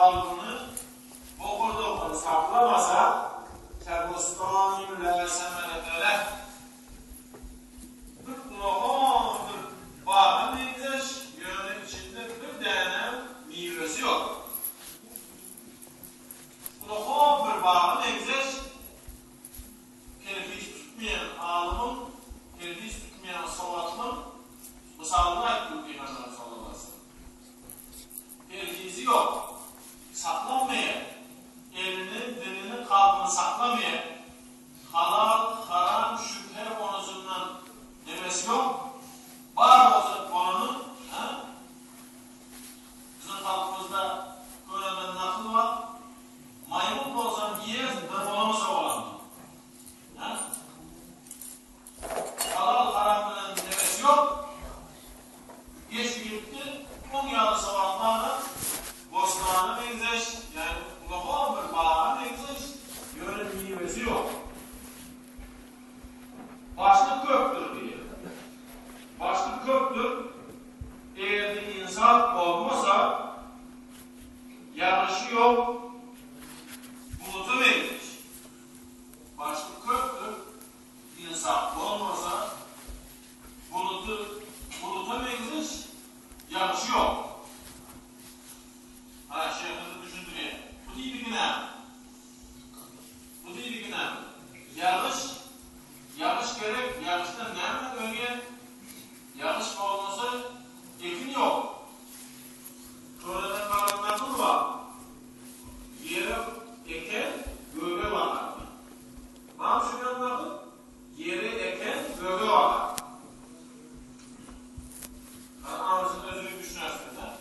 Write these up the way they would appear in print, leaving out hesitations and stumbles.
kalbini okurduğunu saklamasa Kebustani'yle semenetele bir kulağındır bağın ekleş, yönün içinde bir tane meyvesi yok. Kulağın bir bağın ekleş, kelfiş tutmayan alımın, kelfiş tutmayan savatının misalını ayıttı Peygamber sallallahu aleyhi ve sellem. Kelfisi yok, saklanmaya, elini, dilini, kalbini saklamaya, halal, haram, şüphe konusundan demesi yok. Var olsa konunun, bizim halkımızda görenden nakıl var. Maymun olsam yiyez, ben olamasa olamam. Halal, haram demesi yok. Geçti gitti, 10 yağlı sabahlarla bostanı benzeş, yani kulağın bir bağına benzeş, yöne meyvesi yok. Başlık köktür diye. Başlık köktür. Eğer de insan olmasa yağışı yok, bulutu verir. Başlık köktür. İnsan olmasa buluta benzeş, yağışı yok. Şeyhimizi düşündürüyor. Bu değil bir günah. Bu değil bir günah. Yağış gerek. Yağıştan ne hemen önce yağış olmasa ekin yok. Sonradan kalanlar mı var? Yere eken göğe bakar. Var şuradan bakın. Yere eken göğe bakar. Anasını özünü düşünürsün de.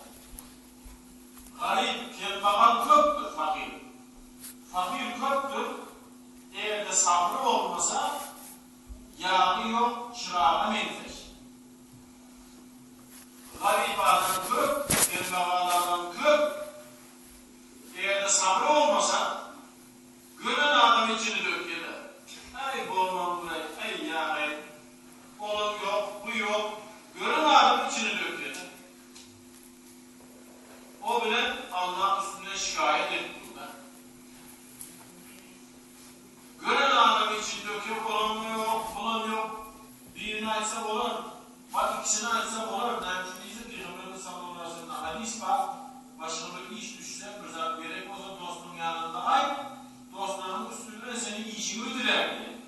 Garip, kembagan köktür fakir. Fakir köktür. Eğer de sabrı olmasa yağı yok, çırağa menfeş. Garip adam kök, kembagan adam kök. Eğer de sabrı olmasa gören adam içini döküyor. Ay bolmam burayı, ay yağı, oğlum yok, bu yok. Gören adam içini döküyor. O bile Allah'ın üstüne şikayet etti burada. Gören adam için döküyor, olan yok, bulan yok. Birini açsa olur, bak ikisini açsa olur. Nemçülüğüzü Peygamber sallallahu aleyhi ve sellem hadis var. Başına bir iş düşse, güzel gerek olsa dostun yanında ay, dostlarının üstünde senin işini diler diye.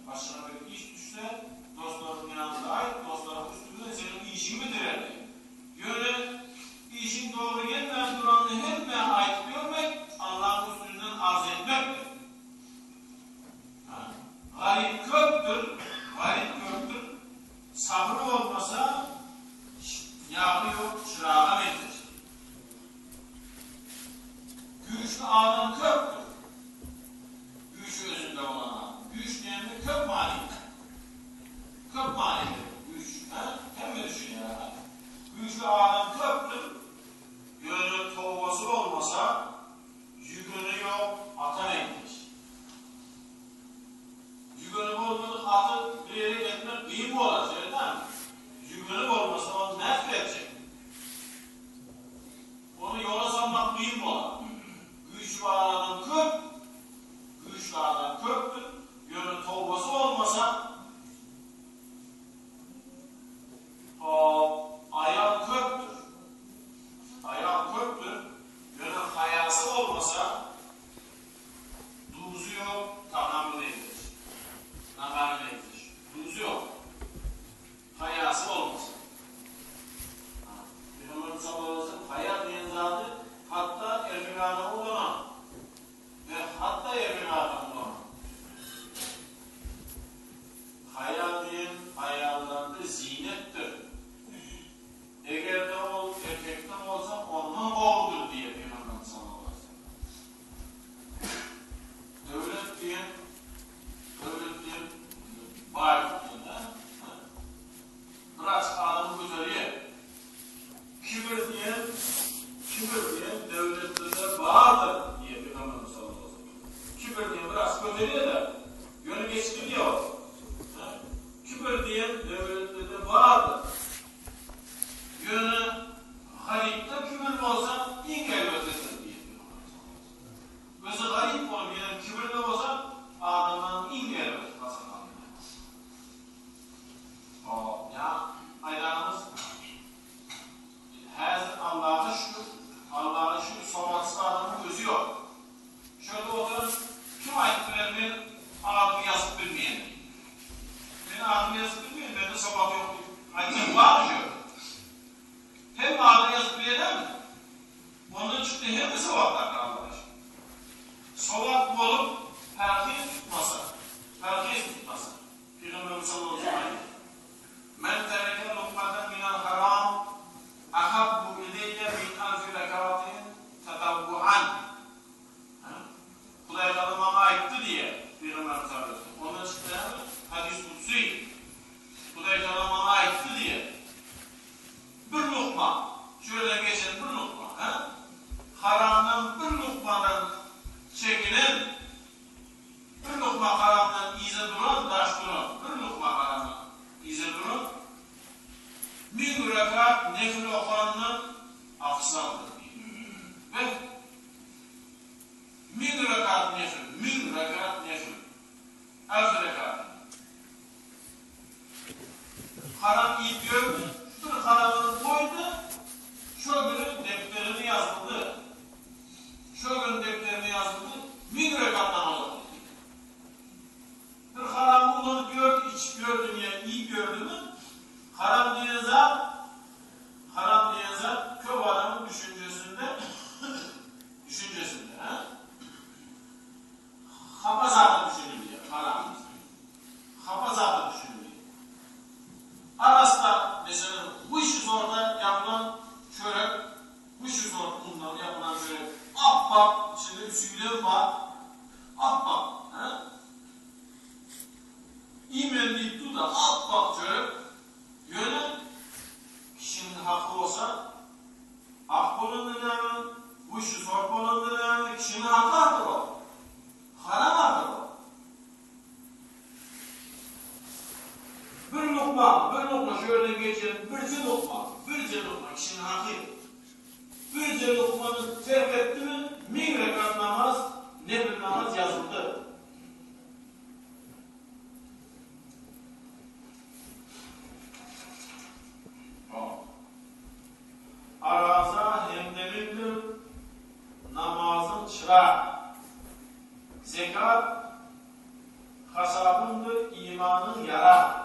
Başına bir iş düşse, dostlarının yanında ay, dostlarının üstünde senin işini diler diye. Böyle işin doğru gelmeyen duranını hep ait görmek, Allah'ın üstünden arz etmektir. Garip köktür, sabrı olmasa yağı yok, çırağa benzer. Güçlü adam köktür. Güç özünde olan adam. Güç diyen de kök malidir. Kök malidir. Güç. Hem mi düşün ya? Güçlü adam köktür. Yönü tovası olmasa yükünü yok, ata neymiş? Yükünü olmadık atı bir yere getirmek kıyım olacak, değil mi? Yükünü olmasa onu nefret edecek. Onu yola salmak kıyım olur. Güçlü adam rekat nefil okurandan afsaldır. Ve min rekat nefil, elf rekat. Karan iyi gördü, şu karanını koydu, şu günün defterini yazıldı. Şu günün defterini yazıldı, min rekat namaz okudu. Bir karan bunu gördü, iç gördü ya, iyi gördü mü? Haram diye zat köp adamın düşüncesinde hapa zatı düşünülüyor, haram. Hapa zatı düşünülüyor. Arasında mesela bu işi zorda yapılan çörek, bu işi zor bundan yapılan çörek, ahbap, içinde bir süylem var, ahbap, İmenli tuda ahbap çörek, yöne kişinin hakkı olsa hak bulunduğundan, bu işi zor bulunduğundan kişinin hakkı hakkı o. Haram hakkı o. Bir lokma şöyle geçelim, birce lokma kişinin hakkı. Birce lokmanın terk etti mi, min rekat namaz, nefil namaz yazıldı. Araza hemdemindir, namazın çırağı. Zekat, hasabındır, imanın yara.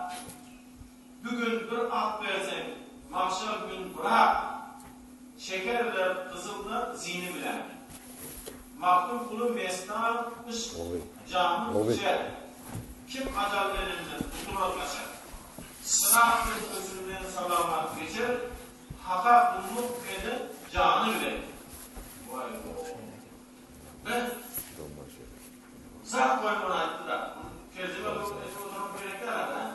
Bugün bir at versen, mahşer gün bırak. Şekerler, kızıllar, zini bilen. Maktum kulu mesna, ışk, canı, güzel. Kim acal elinden tutulur kaçar. Sınahtır özünden salamat geçer. Haka bulluk eden canı bile. Vay be. Ben zat koymana ayıttı da. Kezime doğru etrafından gerekler ha.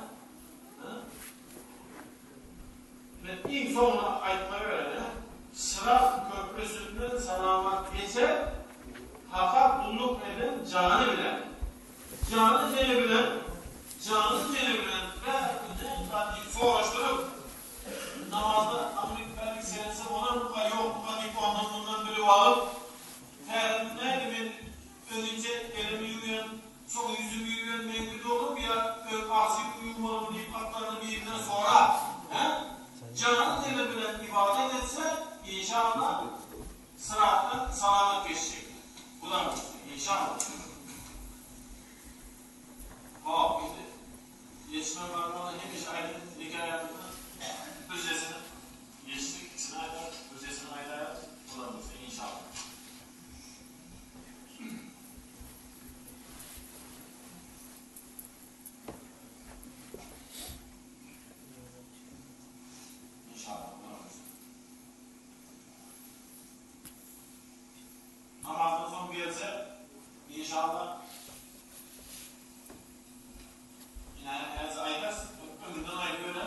Ben ilk sonuna ayıtmayı öğrenim. Sırat köprüsünden salamat geçer. Haka bulluk eden canı bile. Canı seni bilen ve soğuşturup namazda Amerika'daki senesi ona yok bu anlamından biri alıp neydi ben önce elimi yürüyen çok yüzümü yürüyen mevcut olup ya arsik uyumalı deyip atlarını birbirinden sonra canı seni bilen ibadet etse inşallah sırattan salamet geçecek. Bu da inşallah. Geçme parmağına hem iş aydın nikah yaptığında hücresini geçtik, hücresini aydaya kullanırsa inşallah. İnşallah kullanırsa. Namazdan son gelse inşallah yani aydas ömründen ayrılıyor.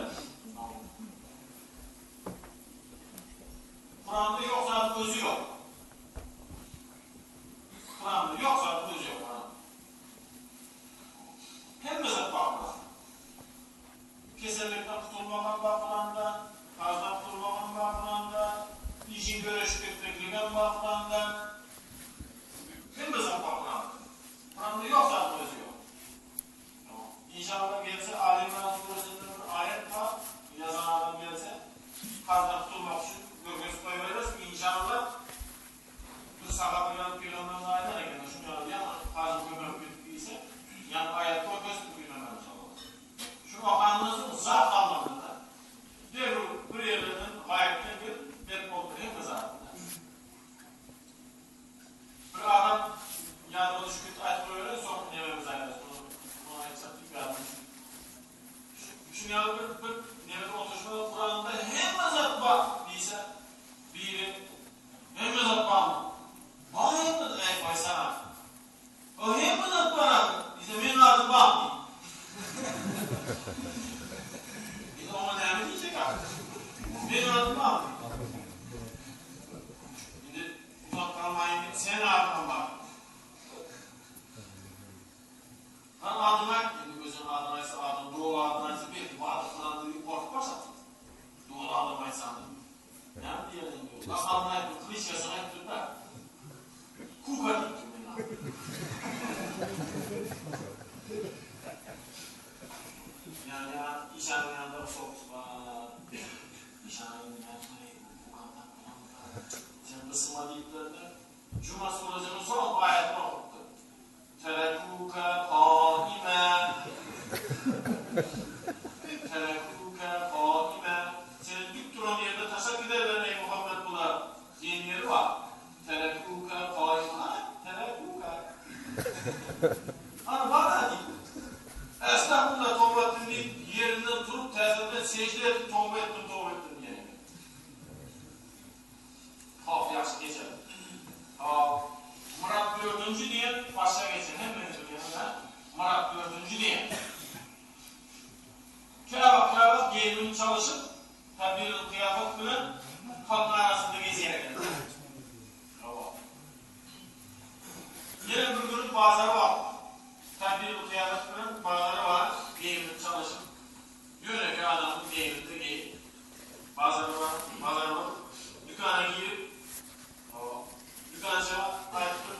Kur'an'da yok zaten özü yok. Kur'an'da yok zaten özü yok. Hem mezat bakma. Kesinlikle tutulmadan bakılanda, fazla tutulmadan bakılanda, işin görüştüklikten bakılanda, hem mezat bakılanda. Kur'an'da yok zaten özü yok. İnşallah gelse alimlerin suresinden bir ayet var, yazan adam gelse, fazla tutulmak için gölgesi koyuveririz ki inşallah bu sahabeler peygamberin ayetine göre şunu yazıyor ama fazla koymak bittiyse yani ayet gölgesi koyuveririz inşallah. Şu okanınızın zat anlamında bir yerlerden gayetten bir dep oldu hem de zatında. Bir adam yardım şükür ayet koyuveririz sonra nevemiz ayet. Şimdi bir nevede oturuşmada Kur'an'da hem mezat var değilse biri hem mezat var mı? Var hem mezat var sana. O hem mezat var abi. Bize benim adım var mı? Anlayıp kılıç yazana gittim de kuka gittim ben. Yani ya işanın yanında çok var. İşanın yanında kukandan falan. Sen ısınma deyiplerinde Cuma surasının son ayetini okuttu. Terekuka kaime. Terekuka kaime. Senin dik duran yerde taşak giderler ey Muhammed buna. Diyen yeri var. Terekuka kaime. Terekuka. Hani bana değil. Estağfurullah tövbe ettim deyip yerinden durup tezirden secde ettim, tövbe ettim diye. Haf yaxşı geçer. Murat 4. diye başa geçer. Hemen söyleyeyim. Murat 4. diye. Kıyafet giyimini çalışıp tabi kıyafet bilen halkın arasında geziyerek. Yine bir günün bazarı var. Tabi kıyafet bilen bazarı var. Giyimini çalışıp yöne ki adamın giyiminde giyip bazarı var. Dükkana girip dükkan cevap ayıptır.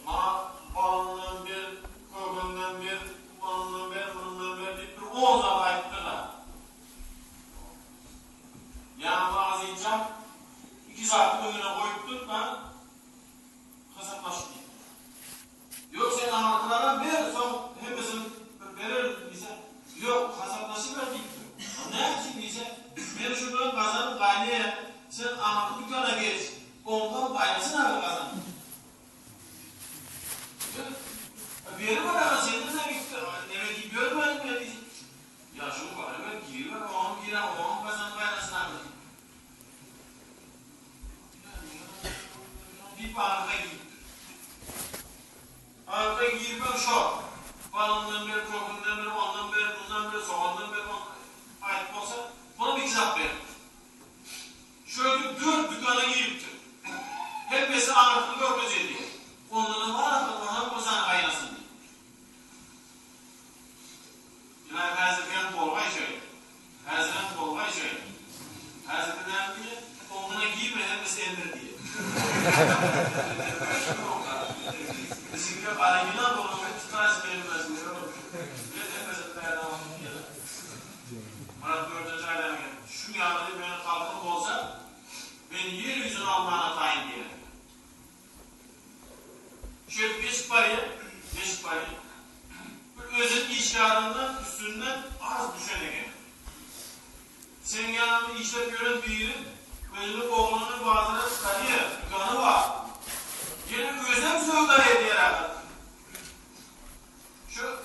Ma balından bir, kokundan bir, balından bir, bundan bir deyip bir 10 zaman ayıptırlar. Yani bazı insan 2 saat önüne koyuptur ben hesaplaşıp diyeyim. Yok sen anlatılara ver, son hepsini verir bize. Yok hesaplaşıp ver deyip. Ne için bize? Beni şuradan kazanıp kaynaya sen anlatı dükkana geç. Ondan paylaşsın abi kazan. Verim var ama senin de gitti. Eve gidiyorum ben ya. Ya şu var ben giriyor. Onun giren onun kazan paylaşsın abi. Bir bağırda gitti. Bağırda girip ben şu. Balından bir, kokundan bir, ondan bir, bundan bir, soğandan bir, ayıp olsa buna bir kitap verin. Şöyle 4 dükkana giriptir. Hepsi anlatını görmeyecek diye. Onların var anlatını sana kaynasın diye. Yani Hazretleri bolgay şöyle. Hazretleri bolgay şöyle. Hazretleri diye onlara giyme hepsi endir diye. Bizimki aleminden dolayı tutarız verilmez. Murat 4. aydan geldi. Şu yağmurda benim kalkım olsa ben yeryüzünü almana tayin diyelim. Şöyle geçip parayı özün işgarından üstünden az düşene sen yanında işlep gören biri özünün oğlunun bazıları çıkarıyor. Dükkanı var. Yine özüm sövdar ediyor abi. Şu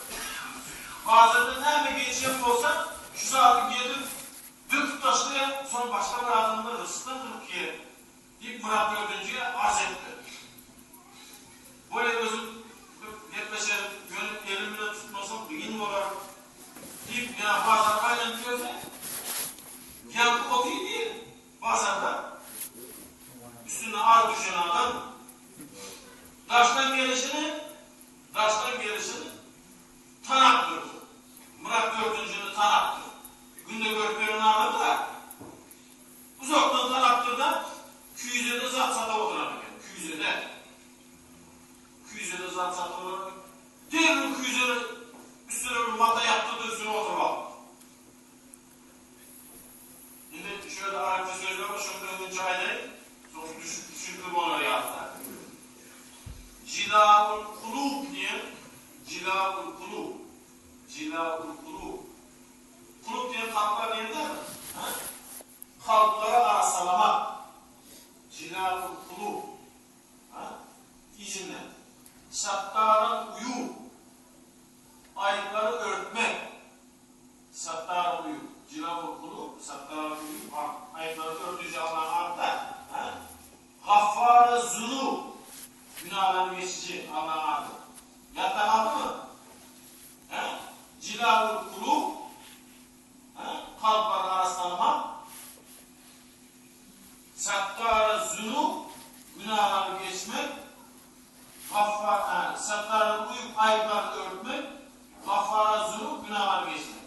bazıları nerede geçeyim olsa şu saati gelip döküp taşlaya sonra başka bir adamda hırsızdan kırıp ki deyip Murat 4.'ye arz etti. Böyle özüm yetmeşer gönüp elimle tutmasam bir gün olur deyip ya bazıları aynen diyorsa yankı okuyor değil. Bazılarda üstüne ağır düşen adam taştan gelişini tanaktırdı. Murat 4.'ünü tanaktırdı. Günde görüp anladı da uzaktan tanaktırda küyüzede zat sata oturan. Küyüzede zat sata oturan. Diğer bir küyüzede üstüne bir mata yaptırdı üstüne oturmak. Şimdi şöyle Arapça sözler var. Şunu önce aylayın. Sonra düşündüm onları yaptı. Cilâul kulûb diye Cilâul kulûb. Kulûb diye kalplar nerede mi? Kalplara arasalamak. Cilâul kulûb. İzinle. Sattarın uyu. Ayıpları örtmek. Sattarın uyu. Cilâul kulûb. Sattarın uyu. Ayıpları örtücü Allah'ın artta. Gaffâr-ı zunûb. Günahları geçici Allah'ın adı. Yatak adı mı? Cilâul kulûb. Kalpların arasalamak. Sattar-ı zunûb. Günahları geçmek. Sattar-ı uyup ayıpları örtmek. Gaffâr-ı zunûb. Günahları geçmek.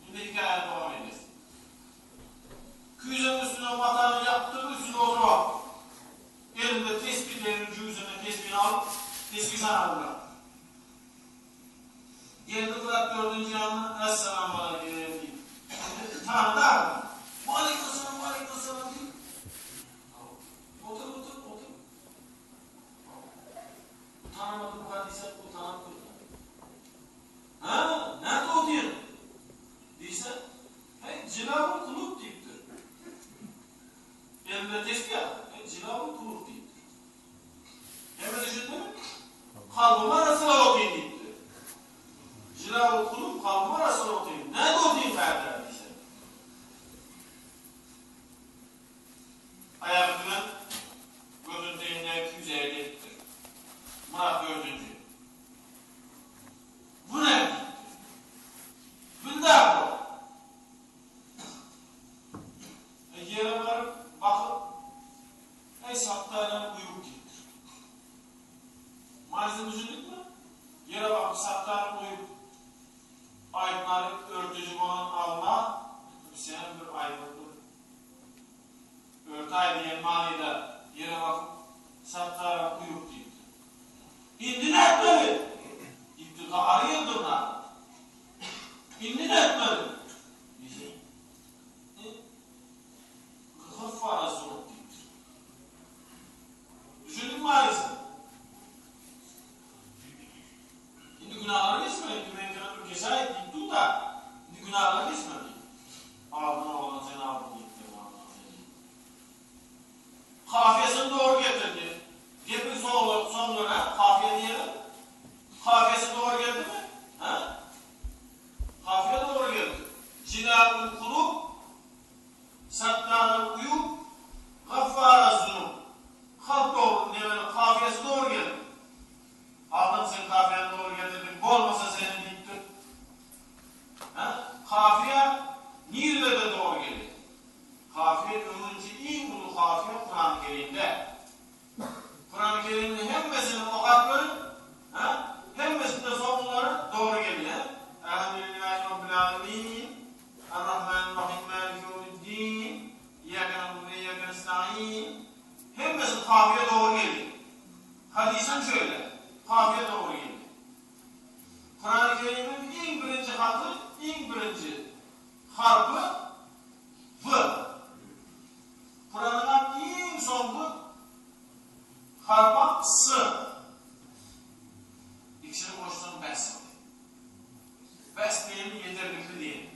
Şimdi hikaye devam edeceğiz. Küyüzün üstüne matanı yaptırdı, üstüne oturma. Ayakının gözün değine 250 ettir. Murat 4. Bu ne? Bunda bu. Yere varıp bakıp saptayla uyup gittir. Maalesef üzüldük mü? Yere bakıp saptayla uyup ayıpları örtücü olan Allah senin bir ayıplıdır. Örtü ayı diyen manıyla yere bakıp saptayla uyup gittir. İndi ne etmedi? Gitti ağrı yıldırlar. İndi ne etmedi? Kafara soğuk gittir. Düşündün mü ailesi? Şimdi günahları ismedi. Güvenlikten ülkesi ait gittin da şimdi günahları ismedi. Aldın oğlan seni aldın gitti. Kafiyesini doğru getirdi. Getirin sonlara kafiye diyelim. Kafiyesi doğru geldi mi? Ha? Kafiye doğru geldi. Cilâ-ül kulub Sattâ-ül uyub Gaffâra zunub. Kalp doğru, kafiyesi doğru geldi. Aldın sen kafiyeni doğru getirdin. Olmasa senin gitti. Kafiye nirvede doğru geliyor. Kafiye önce iyi bulu kafiye Kur'an-ı Kerim'de. Kur'an-ı Kerim'in hem mesele okatları hem mesele sonları doğru geliyor. Elhamdülillahi Rabbil Alemin. Errahmanirrahim. Maliki yevmiddin. İyyâke na'budu ve iyyâke nestaîn. Hem mesele kafiye doğru geliyor. Hadisen şöyle. Kafiye doğru geliyor. Kur'an-ı Kerim'in en birinci harfi, en birinci harfi V. Kur'an'ın en sonlu harfi S. İkisinin boşluğunu bes oluyor. Bes diyelim yeterlikli değil.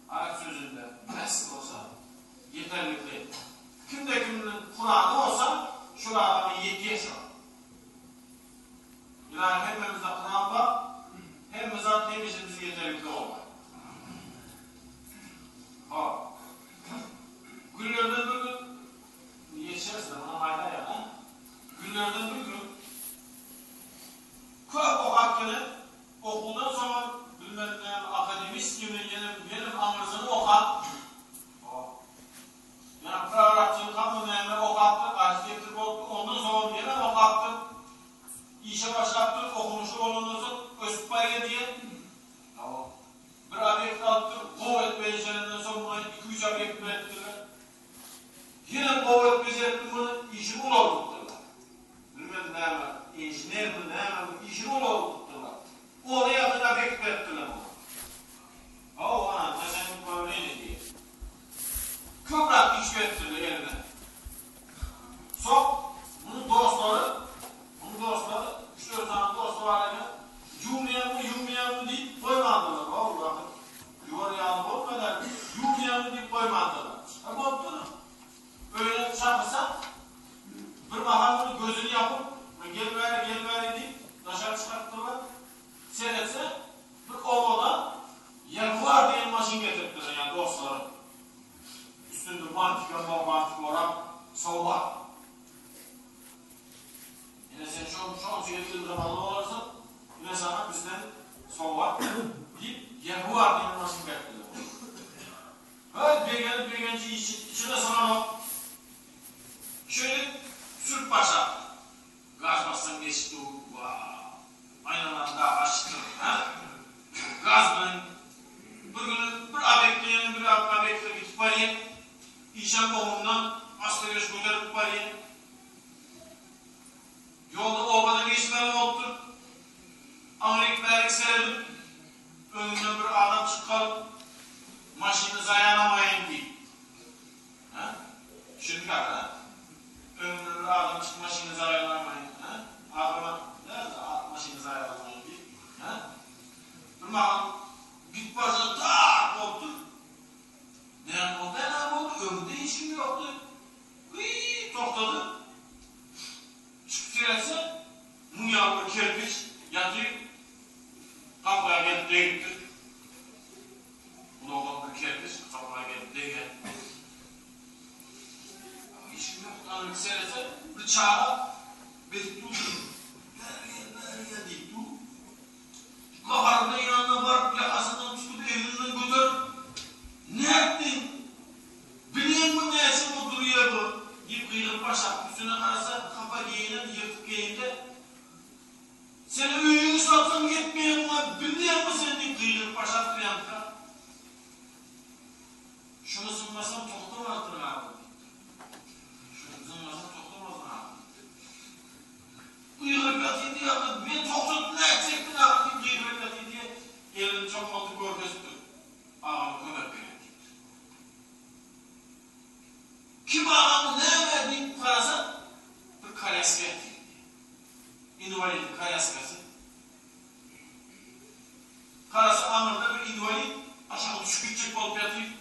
Arap sözünde bes olsa yeterlikli. Kimde kiminin Kur'an'ı olsa şurada bir yetkiye şu. Yani hepimizde Kur'an var, hepimizde temizimiz yeterlikli olmak. Günlerden bir gün, geçeriz de buna mayda ya, günlerden bir gün, köp okarken, okuldan sonra bilmem ne, akademist gibi benim amırzını okat, yani Arapçılık kanunlarını okattı, arşitektir oldu, ondan sonra yine okattı, işe başlattı, okumuşu olunursa, Özpariye diye, bir abiye kalktı, kuvvet becerenden sonra 2-3 abiye ürettiler. Yine kuvvet becerdim bunu, işini ulaştırdılar. Bilmem ne var, injiner mi ne var, işini ulaştırdılar. Ona yakın abiye ürettiler. Ana, senin böyleydi diye. Kıvrak iş ürettiler eline. Sok, bunun dostları, 3-4 tane dostu varken, yumlayan mı deyip koymadılar. Allah'ım, yuvarlayalım olmadan, yumlayan mı deyip koymadılar. Ama öyle çarpırsa, bir bakanın gözünü yapıp, gel beri deyip, dışarı çıkarttılar. Seyretse, bir ovada, Jaguar diye maşin getirttiler yani dostları. Üstünde mantik olan sogap. Yine sen çok sevgili zamanlı olursan, yine sana bizden sogap deyip Jaguar diye maşin getirttiler. Evet, beğenci içine sana şöyle sürt başa. Gaz bassan geçti o. Aynadan daha açtı. Gazdan bir abekle gidip bariye. İşen boğumdan asla göz götürüp bariye. Yolda ovada geçmeli oldu. Amerika berik seyredip önünden bir adam çıkarıp maşini zayanamayın diye. Şimdi kadar önünden bir adam çıkıp maşini zayanamayın. Adama maşini zayanamayın diye. Bir bakalım git başına tak oldu. Ne oldu? Önünde işim yoktu. Tokladı. Çıktı seyredse Munyal bir kerpiç yatıyor. Kapıya gelip değildir. Bunu olan bir kerpiç kapıya gelip değildir. Anı serese bıçağı bekliyor. Nereye deyip dur. Kaharına inanına varıp yakasından tutup elinden götür. Ne ettin? Biliyor musun ne için bu duruyor bu? Deyip kıyılıp başak üstüne karasa kafa giyinen yırtık giyinde. Seni üyünü satın gitmeyen buna biliyor musun sen deyip kıyılıp başak duyandıra. Şunu zımmasam toktamazdır abi. Şunu zımmasam toktamazdır abi. Kıyılıp yatayım diye yaptım. Beni toktatın ne edecektin abi deyip kıyılıp yatayım diye elini çok mutlu görgüzdür. Ağamı kömek verin. Kim ağamı ne verdiğini karasa bir kalyaska ettiğini. İnvalidin kalyaskası. Karası ağırda bir invalid aşağı düşük gidecek olup yatayım.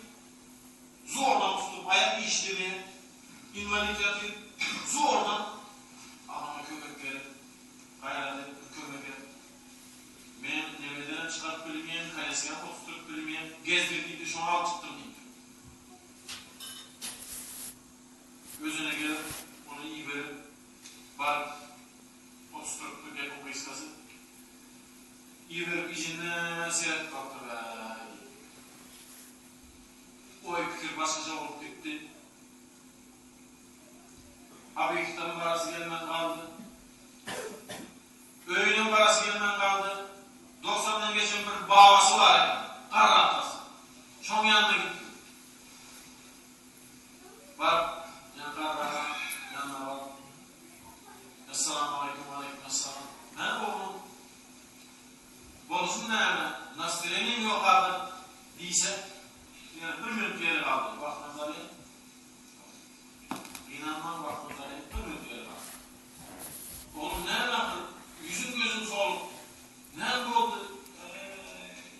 Zordan tutup ayak işlemeye invalid yatayım. Zordan ağama kömek verin. Hayal edip kömek verin. Benim devletlerine çıkartıp bilmeyen, kalyaskana oturtup bilmeyen, gezdirdiğimde şu an al çıktım deyip. Gözüne gelir, onu iyi verir. Var, oturtup bir depo kıyıskası. İyi verip izinden seyret kalktı be. O fikir başkaca olup gitti. Abi kitabın parası gelmeden kaldı. Öğünün parası gelmeden kaldı. 90'dan geçen bir bağası var ya. Kar rahatası. Şon yanına gitti. Var. Yanına var. Esselamu aleyküm aleyküm. Ne oğlum? Bonusun ne yani? Nasrenin yok abi. Değilse yani bir minut yeri kaldı. Baktınız araya. İnanmam baktınız araya. Bir minut yeri kaldı. Oğlum ne yaptın? Yüzün gözün soluk. Ne oldu?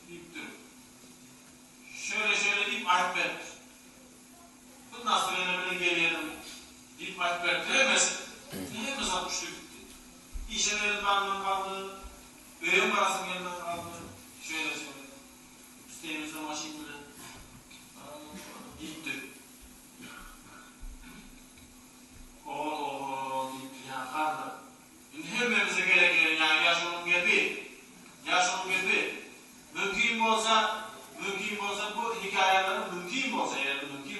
Deyip durun. Şöyle deyip ayıp verir. Bu Nasrenin'e böyle geliyelim. Deyip ayıp verir. Diyemesin. Niye kız atmıştı gitti? İşe verin bağımdan kaldı. Öğün parasının yanından kaldı. Şöyle. Üsteğimizde maşin bile. Gitti. Gitti ya kardı. Şimdi hepimize gerekir yani yaş onun gibi. Mümkün olsa bu hikayeleri mümkün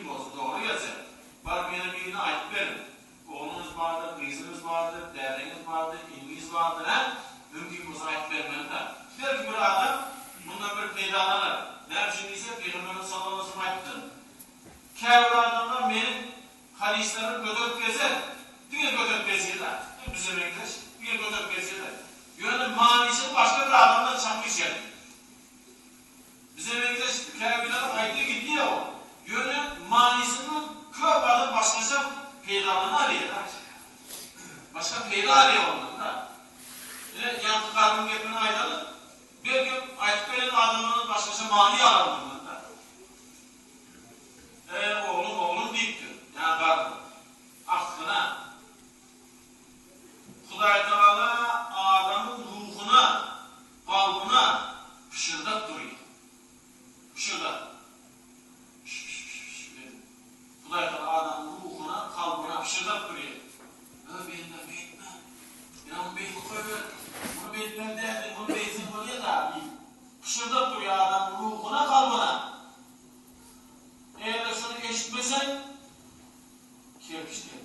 olsa doğru gelse. Var benim birine ait verin. Oğlunuz vardır, kızınız vardır, derdiniz vardır, ilginiz vardır. Mümkün olsa ait vermeli de. Belki bir adam bundan bir peydalanır. Ne şimdiyse Peygamberimiz sallallahu aleyhi ve sellem ayıptı. Kâvli adamlar benim halislerim götürüp gezer. Diye götürüp gezirler. Bizim ekleş. Diye götürüp gezirler. Yani manisi başka bir adamdan çakmış yani. Bizim ekleş kâvlilerin ayıptı gitti ya o. Yani manisinin köp adam başkaca peydalanı arıyor. Başka peyda arıyor ondan da. Yankı karnın gepini aydalı. Bir gün ayıp veren adamının başkaca mani alalım bundan da. Oğlum deyiptir. Yani karnı. Aklına. Huday Teala adamın ruhuna, kalbına pışırdak duruyor. Pışırdak. Huday Teala adamın ruhuna, kalbına pışırdak duruyor. Beyinler beyitme. İnanın beyitme koyuyor. Bunu beyitmem derdi, bunu beyitsin koyuyor da pışırdak duruyor adamın ruhuna, kalbına. Eğer şunu eşitmesen kerpiç değil.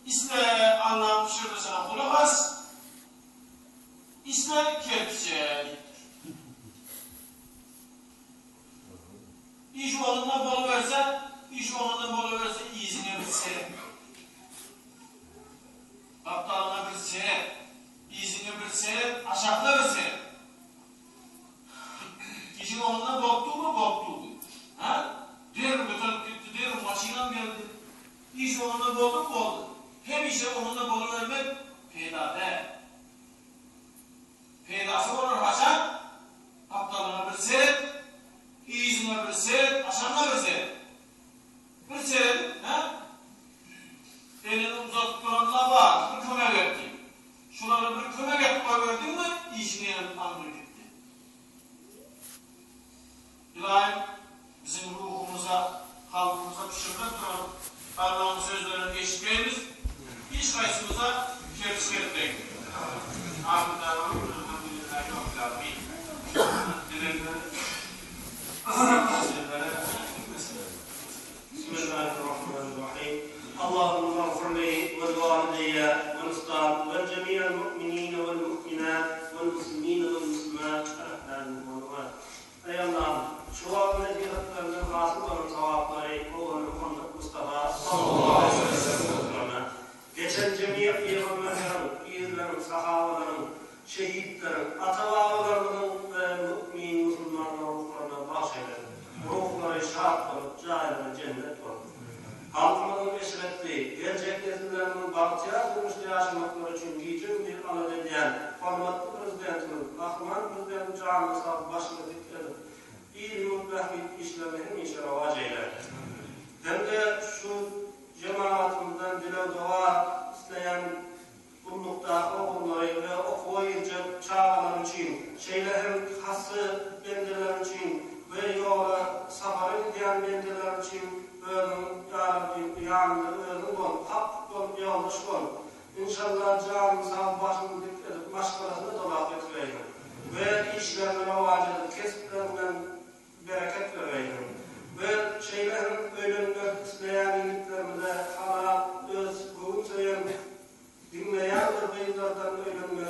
İsme Allah'ın pişirdi sana kulak as. İsme kerpiçe. İş onunla bol verse iyisine bir seyret. Aptalına bir seyret. İyisine bir seyret, aşağıda bir seyret. İşin onunla boktu. Derim götürüp gitti, derim maçıyla geldi. İş onunla boldu. Hem işe onunla bolu vermek peydade. Peydası olur haşan, aptalına bir seyret, iyisine bir seyret, aşağıda bir seyret. Bir seyret, elini uzatıp duranına var, bir kömek ettim. Şuraları bir kömek etip verdin mi, işini yanıp anlıyor gitti. İlahi, bizim ruhumuza halkımıza pişirmek duralım. Allah'ın sözlerini eşitmeyiniz. Hiç kaysımıza kerpiskelik de gidiyor. Ahmet'e varım. Elhamdülillahi Rabbil Alemin. Bismillahirrahmanirrahim. Allahümme gafirli ve valideyye ve nustan ve cemiyel mu'minine ve mu'minat ve muslimine ve muslimat. Ey Allah'ım, şu an nezihetlerinden hasıl olan sevapları olan Muhammed Mustafa sallallahu aleyhi ve sellem'e, geçen cemiyet peygamberlerin, pirlerin, sahabaların, şehitlerin, atabalarının ve mümin Müslümanların ruhlarına bahşeder. Ruhları şahat olup, cahilere cennet olur. Halkımızın eşretli, gelecek nesillerinin bahtiyar durmuşta yaşamakları için gücün bir alet eden, formatlı prezidentimiz, Ahman Prezident Canlı Sağ başını dikkadır. İyi mütlahit işlemenin inşallah vaceyler. Hem de şu cemaatimizden dile dua isteyen kullukta oğulları ve okuyucu çağlar için, şeylerin hası bendeler için ve yola safarı gidiyen bendeler için özün yanında özün ol, hak ol, yoldaş ol. İnşallah canım sağ başını dikkat edip maşkalarını dolap etmeyin. Ve işlerine vacidir, kesiplerden bereket vereyim. Ve şeylerin ölümler isteyen yiğitlerimize hala öz kuvvet sayan dinleyen ve beylerden ölümler